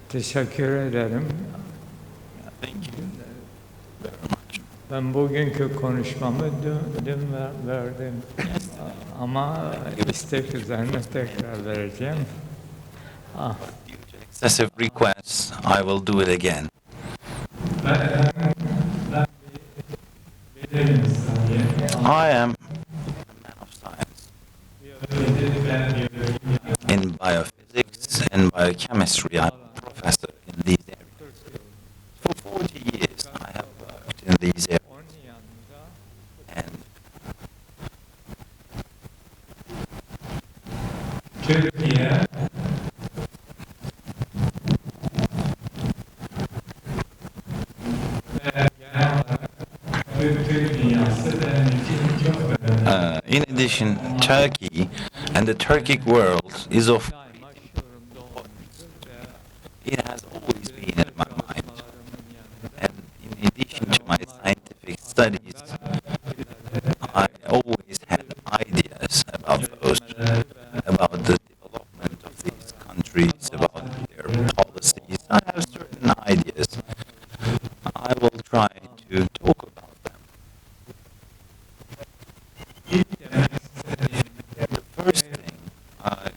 Teşekkür ederim. Thank you very much. Ben bugünkü konuşmamı dün verdim. Ama istek üzerine tekrar vereceğim. Due to excessive requests, I will do it again. I am a man of science in biophysics and biochemistry. I'm a professor in these areas. For 40 years, I have worked in these areas. And in addition, Turkey and the Turkic world is of importance. It has always been in my mind. And in addition to my scientific studies, I always had ideas about the development of these countries, about their policies. I have certain ideas. I will try to talk about them. The first thing I'd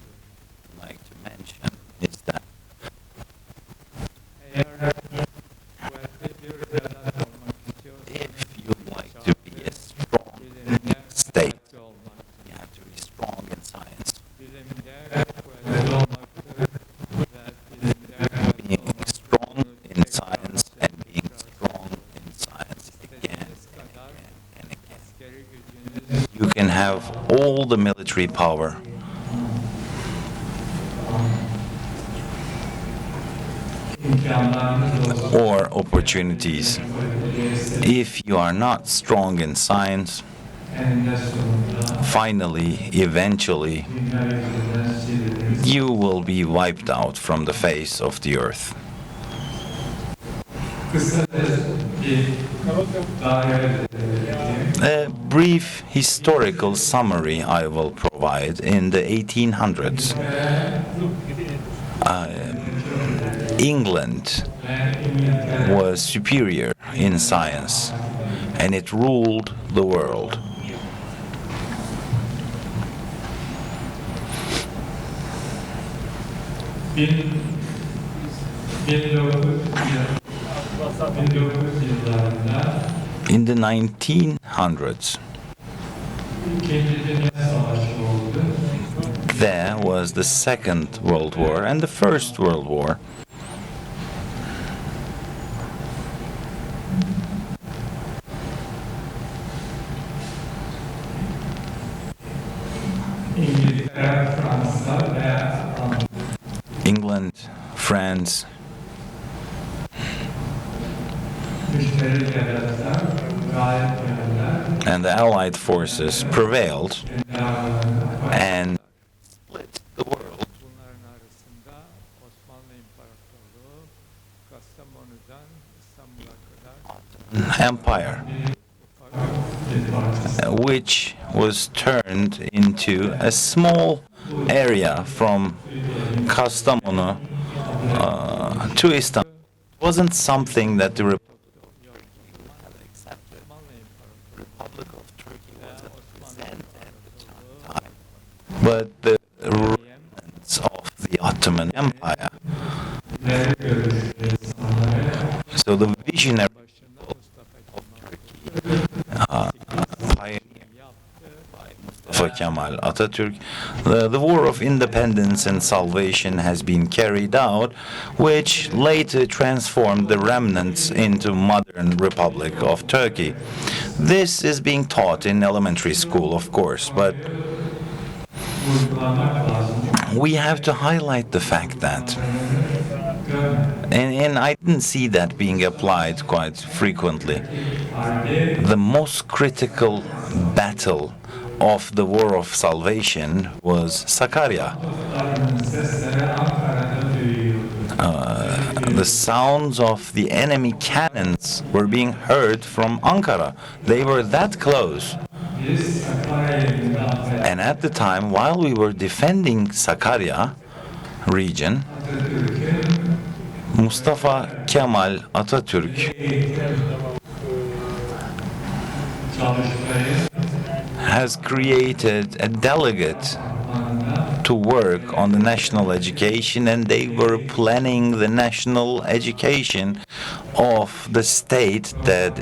like to mention is that if you like to be a strong state, you have to be strong in science. Being strong in science and being strong in science again and again and again. You can have all the military power, or opportunities. If you are not strong in science, finally, eventually, you will be wiped out from the face of the earth. A brief historical summary I will provide. In the 1800s, England was superior in science, and it ruled the world. In the 1900s, there was the Second World War and the First World War. England, France, and the Allied forces prevailed and split the world. Ottoman Empire, which was turned into a small area from Kastamonu to Istanbul. It wasn't something that the Republic of Turkey had accepted. The Republic of Turkey wasn't present at the time, but the remnants of the Ottoman Empire. So the visionary people of Turkey, pioneered by Mustafa Kemal Atatürk, the War of Independence and Salvation has been carried out, which later transformed the remnants into modern Republic of Turkey. This is being taught in elementary school, of course, but we have to highlight the fact that, and I didn't see that being applied quite frequently, the most critical battle of the War of Salvation was Sakarya. The sounds of the enemy cannons were being heard from Ankara. They were that close. And at the time, while we were defending Sakarya region, Mustafa Kemal Atatürk has created a delegate to work on the national education, and they were planning the national education of the state that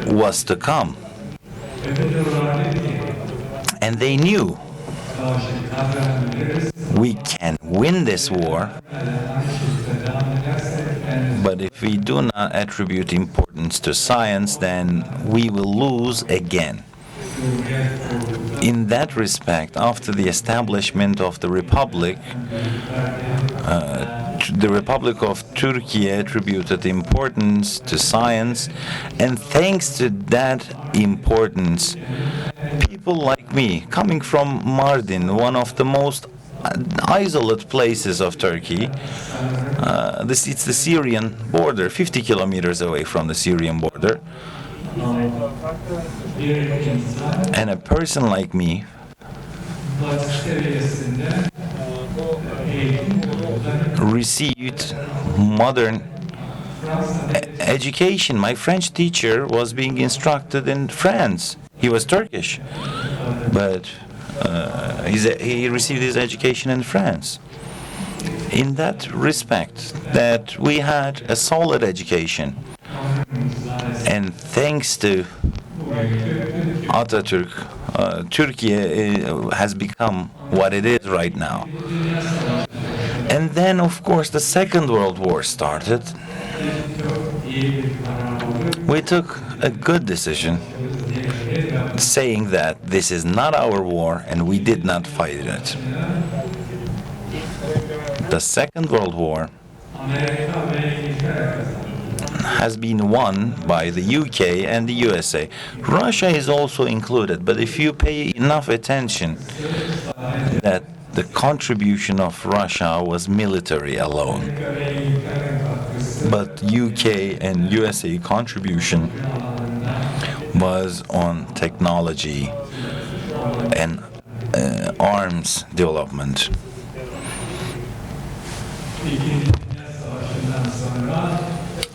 was to come. And they knew we can win this war, but if we do not attribute importance to science, then we will lose again. In that respect, after the establishment of the Republic of Turkey attributed importance to science, and thanks to that importance, people like me, coming from Mardin, one of the most isolated places of Turkey, it's the Syrian border, 50 kilometers away from the Syrian border, and a person like me received modern education. My French teacher was being instructed in France. He was Turkish, but he received his education in France. In that respect, that we had a solid education, and thanks to Atatürk, Turkey has become what it is right now. And then, of course, the Second World War started. We took a good decision, saying that this is not our war and we did not fight it. The Second World War has been won by the UK and the USA. Russia is also included, but if you pay enough attention, that the contribution of Russia was military alone. But UK and USA contribution was on technology and arms development.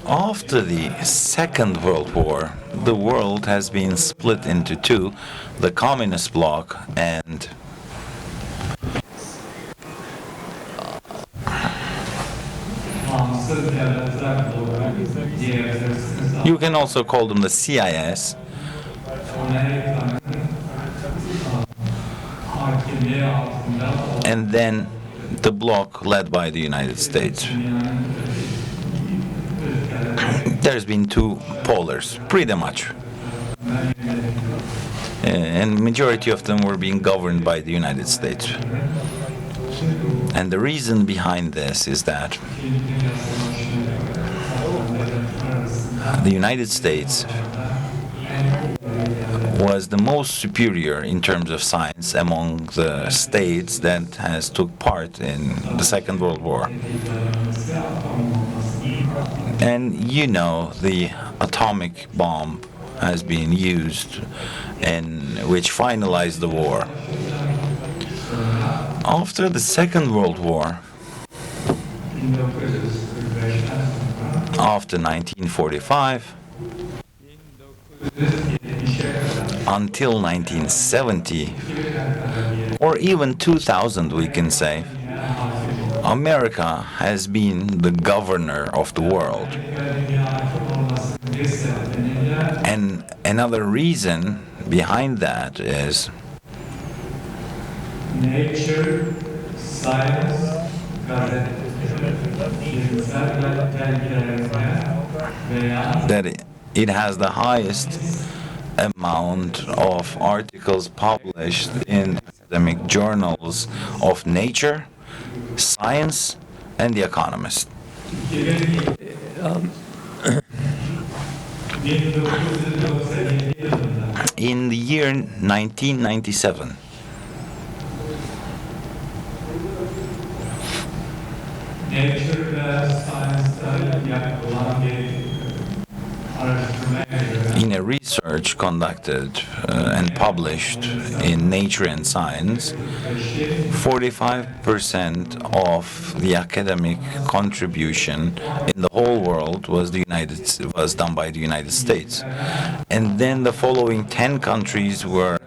After the Second World War, the world has been split into two, the communist bloc and you can also call them the CIS, and then the bloc led by the United States. There's been two polars, pretty much. And majority of them were being governed by the United States. And the reason behind this is that the United States was the most superior in terms of science among the states that has took part in the Second World War. And you know, the atomic bomb has been used, and which finalized the war. After the Second World War, after 1945, until 1970, or even 2000, we can say, America has been the governor of the world. And another reason behind that is nature, science, that it has the highest amount of articles published in academic journals of nature, science, and The Economist. In the year 1997, in a research research conducted and published in Nature and Science, 45% of the academic contribution in the whole world was done by the United States. And then the following 10 countries were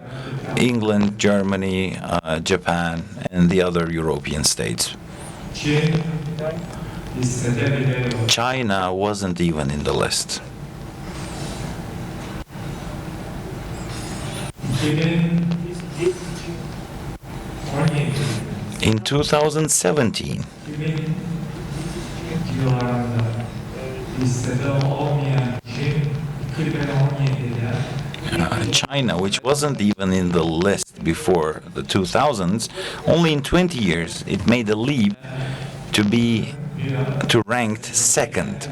England, Germany, Japan, and the other European states. China wasn't even in the list. In 2017, China, which wasn't even in the list before the 2000s, only in 20 years it made a leap to ranked second.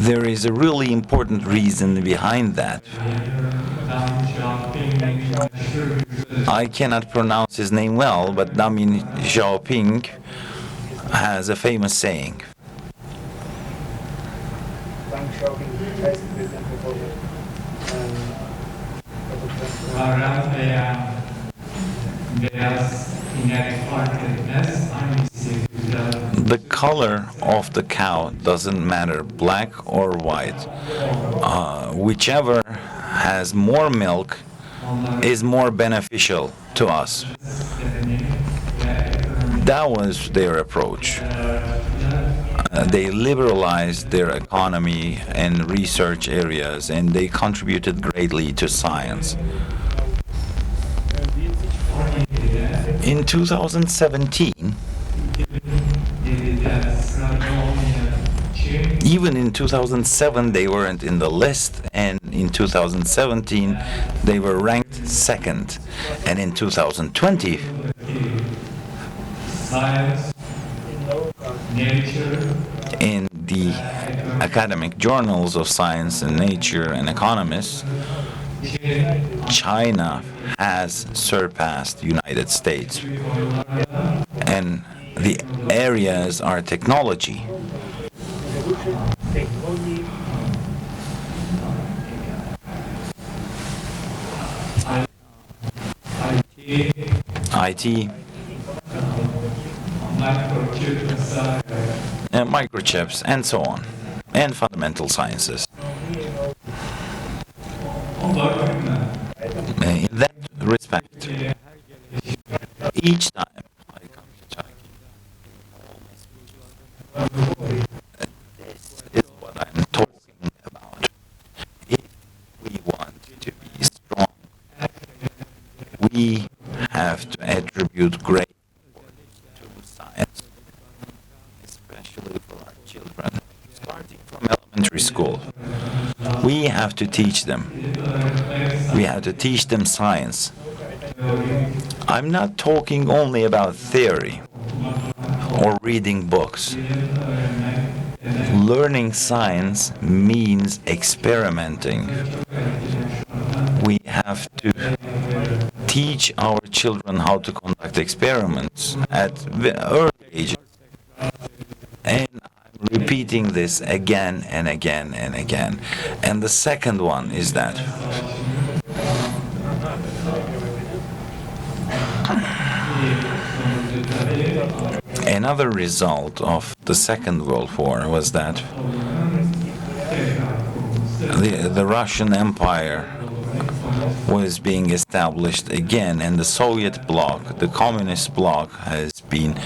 There is a really important reason behind that. I cannot pronounce his name well, but Deng Xiaoping has a famous saying. The color of the cow doesn't matter, black or white. Whichever has more milk is more beneficial to us. That was their approach. They liberalized their economy and research areas, and they contributed greatly to science. In 2017, even in 2007 they weren't in the list, and in 2017 they were ranked second, and in 2020 in the academic journals of Science and Nature and Economists, China has surpassed the United States, and the areas are technology, IT, and microchips, and so on, and fundamental sciences. In that respect, each time I come to Turkey, this is what I'm talking about. If we want to be strong, we have to attribute great to science, especially for our children, starting from elementary school. We have to teach them. We have to teach them science. I'm not talking only about theory or reading books. Learning science means experimenting. We have to teach our children how to conduct experiments at the early ages. And I'm repeating this again and again and again. And the second one is that another result of the Second World War was that the Russian Empire was being established again, and the Soviet bloc, the communist bloc, has been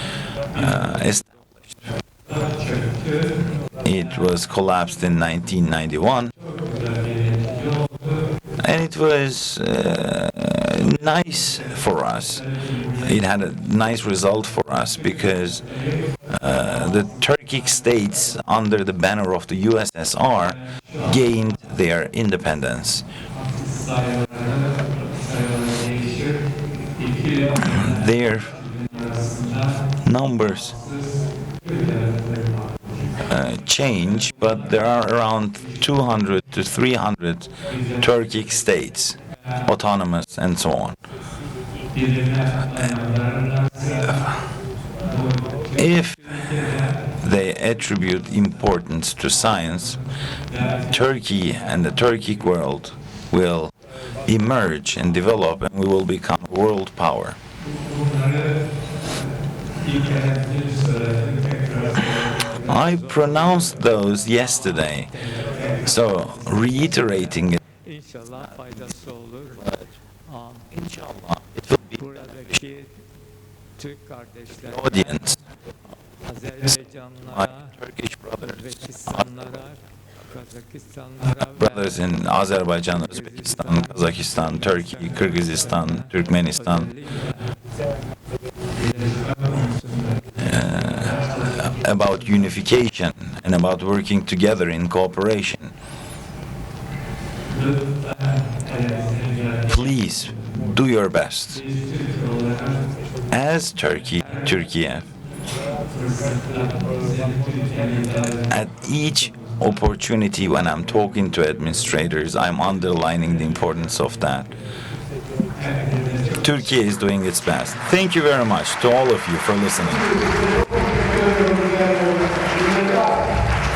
established. It was collapsed in 1991, and it was nice for us. It had a nice result for us because the Turkic states under the banner of the USSR gained their independence. Their numbers change, but there are around 200 to 300 Turkic states, autonomous and so on. If they attribute importance to science, Turkey and the Turkic world will emerge and develop, and we will become a world power. Bunları ilk hedefleri söyledim. Tekrar I pronounced those yesterday, so reiterating it, İnşallah faydası olur. Amin. inshallah, it will be Buradaki Türk kardeşler, audience, my Azerbaycanlılara, Turkish brothers, Özbekistanlılara, Kazakistanlılara brothers in Azerbaijan, Uzbekistan, Kazakhstan, Turkey, Kyrgyzstan, Turkmenistan, about unification and about working together in cooperation. Please do your best. As Turkey, at each opportunity when I'm talking to administrators, I'm underlining the importance of that. Turkey is doing its best. Thank you very much to all of you for listening.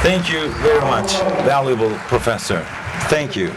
Thank you very much, valuable professor. Thank you.